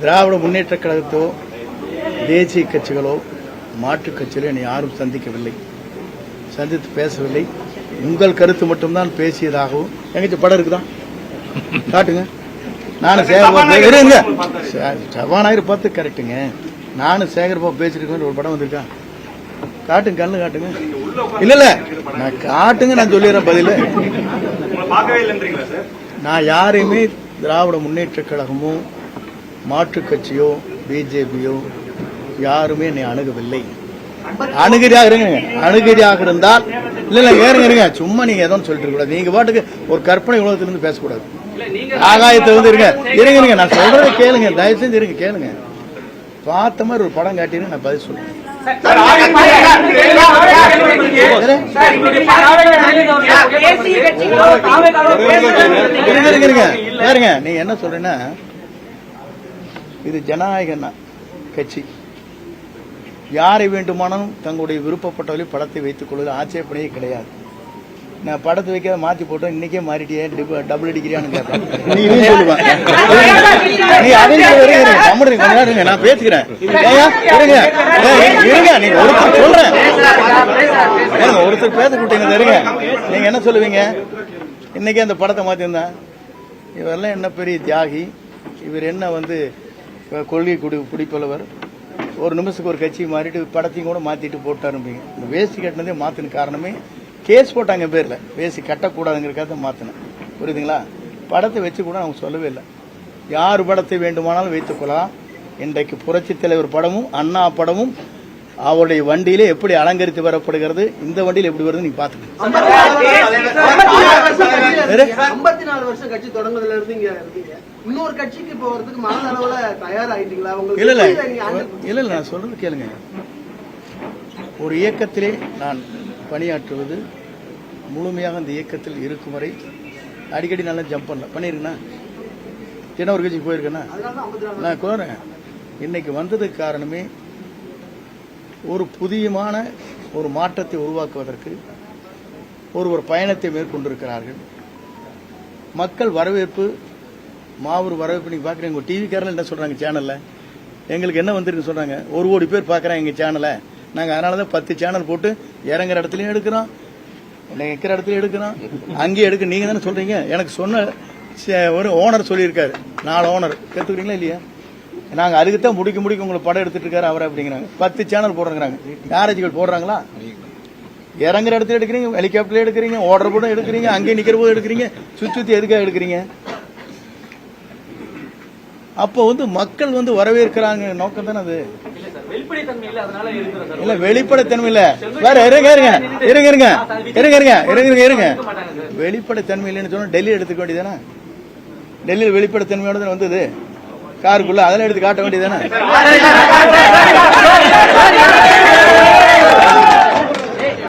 திராவிட முன்னேற்ற கழகத்தோ தேசிய கட்சிகளோ மாற்றுக் கட்சிகளோ என்னை யாரும் சந்திக்கவில்லை, சந்தித்து பேசவில்லை. உங்கள் கருத்து மட்டும்தான் பேசியதாகவும் எங்க படம் இருக்குதான் காட்டுங்க. நானும் சபாநாயகர் பார்த்து கரெக்டுங்க. நானும் சேகர்பாபு பேசிருக்கேன் ஒரு படம் வந்திருக்கா காட்டுங்க, கண்ணு காட்டுங்க. இல்ல இல்ல நான் காட்டுங்க, நான் சொல்லிடுறேன் பதில். நான் யாரையுமே திராவிட முன்னேற்ற கழகமோ மாற்றுக் கட்சியோ பிஜேபியோ யாருமே என்னை அணுகவில்லை. அணுகதியாக இருந்தால் இல்ல இருங்க, சும்மா நீங்க எதுவும் சொல்லிட்டு கூடாது. நீங்க பாட்டுக்கு ஒரு கற்பனை உலகத்திலிருந்து பேசக்கூடாது. ஆகாயத்தை வந்து இருங்க நான் சொல்றதை கேளுங்க, தயவு செஞ்சு இருங்க கேளுங்க. பார்த்த மாதிரி ஒரு படம் காட்டிருங்க, நான் பதில் சொல்றேன். நீங்க என்ன சொல்றீங்கன்னா இது ஜனநாயக கட்சி, யாரை வேண்டுமானாலும் தங்களுடைய விருப்பப்பட்டவரை படத்தை வைத்துக் கொள்வது ஆட்சேபனையே கிடையாது. நான் படத்தை வைக்காத மாத்தி போட்டோம், இன்னைக்கே மாறிட்டியே டபுள் அடிக்கிறியான்னு கேட்பேன். நீ சொல்லுவேன், நீ அதே நான் பேசுகிறேன். இருங்க நீங்க ஒருத்தர் சொல்றேன், ஒருத்தர் பேச கூட்டீங்க. இருங்க நீங்க என்ன சொல்லுவீங்க? இன்னைக்கே அந்த படத்தை மாத்திருந்தா இவரெல்லாம் என்ன பெரிய தியாகி, இவர் என்ன வந்து கொள்கை குடிப்பளவர், ஒரு நிமிஷத்துக்கு ஒரு கட்சி மாறிட்டு படத்தையும் கூட மாத்திட்டு போட்டாருப்பீங்க. இந்த வேஷ்டி கட்டினதே மாத்தின காரணமே கேஸ் போட்டாங்க பேர்ல, வேஷ்டி கட்டக்கூடாதுங்கிறக்காக மாத்தினேன். புரியுதுங்களா? படத்தை வச்சு கூட அவங்க சொல்லவே இல்லை. யார் படத்தை வேண்டுமானாலும் வைத்துக் கொள்ளலாம். இன்றைக்கு புரட்சி தலைவர் படமும் அண்ணா படமும் அவருடைய வண்டியிலே எப்படி அலங்கரித்து வரப்படுகிறது, இந்த வண்டியில் எப்படி வருது நீங்க பாத்துக்கணும். 54 வருஷம் கட்சி தொடங்குறதுல இருந்து இங்க இருக்கீங்க. இன்னொரு கட்சிக்கு போறதுக்கு மனதளவுல தயாராயிட்டீங்களா? இல்ல நான் சொல்றது கேளுங்க. ஒரு இயக்கத்திலே நான் பணியாற்றுவது முழுமையாக அந்த இயக்கத்தில் இருக்கும் வரை அடிக்கடி நல்லா ஜம்ப் பண்ணல பண்ணிருக்கேன்னா என்ன ஒரு கட்சிக்கு போயிருக்கேன்னா நான் கோரேன். இன்னைக்கு வந்ததுக்கு காரணமே ஒரு புதியமான ஒரு மாற்றத்தை உருவாக்குவதற்கு ஒரு பயணத்தை மேற்கொண்டிருக்கிறார்கள். மக்கள் வரவேற்பு மாபெரும் வரவேற்பு. நீங்க பாக்குறீங்க, உங்க டிவி காரல என்ன சொல்றாங்க சேனல்ல, எங்களுக்கு என்ன வந்திருக்கு சொல்றாங்க, 1 கோடி பேர் பாக்குறாங்க எங்க சேனல. நாங்க அதனாலதான் 10 சேனல் போட்டு இறங்குற இடத்துலயும் எடுக்கிறோம், இருக்கிற இடத்துல எடுக்கிறோம், அங்கேயே எடுக்க. நீங்க தானே சொல்றீங்க. எனக்கு சொன்ன ஒரு ஓனர் சொல்லியிருக்காரு, 4 ஓனர் கேட்டுக்கிறீங்களா இல்லையா? நாங்க அதுக்குத்தான் முடிக்க உங்களுக்கு படம் எடுத்துட்டு இருக்காரு அவர் அப்படிங்கிறாங்க. 10 சேனல் போடுறாங்க. யாராச்சும் போடுறாங்களா? இறங்குற இடத்துல எடுக்கிறீங்க, ஹெலிகாப்டர்ல எடுக்கிறீங்க, ஓடர் போட எடுக்கிறீங்க, அங்கே நிக்கிற போது எடுக்கிறீங்க, சுத்தி எதுக்காக எடுக்கிறீங்க? அப்போ வந்து மக்கள் வந்து வரவேற்கிறாங்க நோக்கம் தானே அது. இல்ல வெளிப்படைத்தன்மை இல்ல, வேற இருங்க வெளிப்படைத்தன்மை இல்லைன்னு சொன்னா டெல்லி எடுத்துக்க வேண்டியதானே? டெல்லியில் வெளிப்படைத்தன்மையோட வந்தது காருக்குள்ள, அதெல்லாம் எடுத்து காட்ட வேண்டியதானே?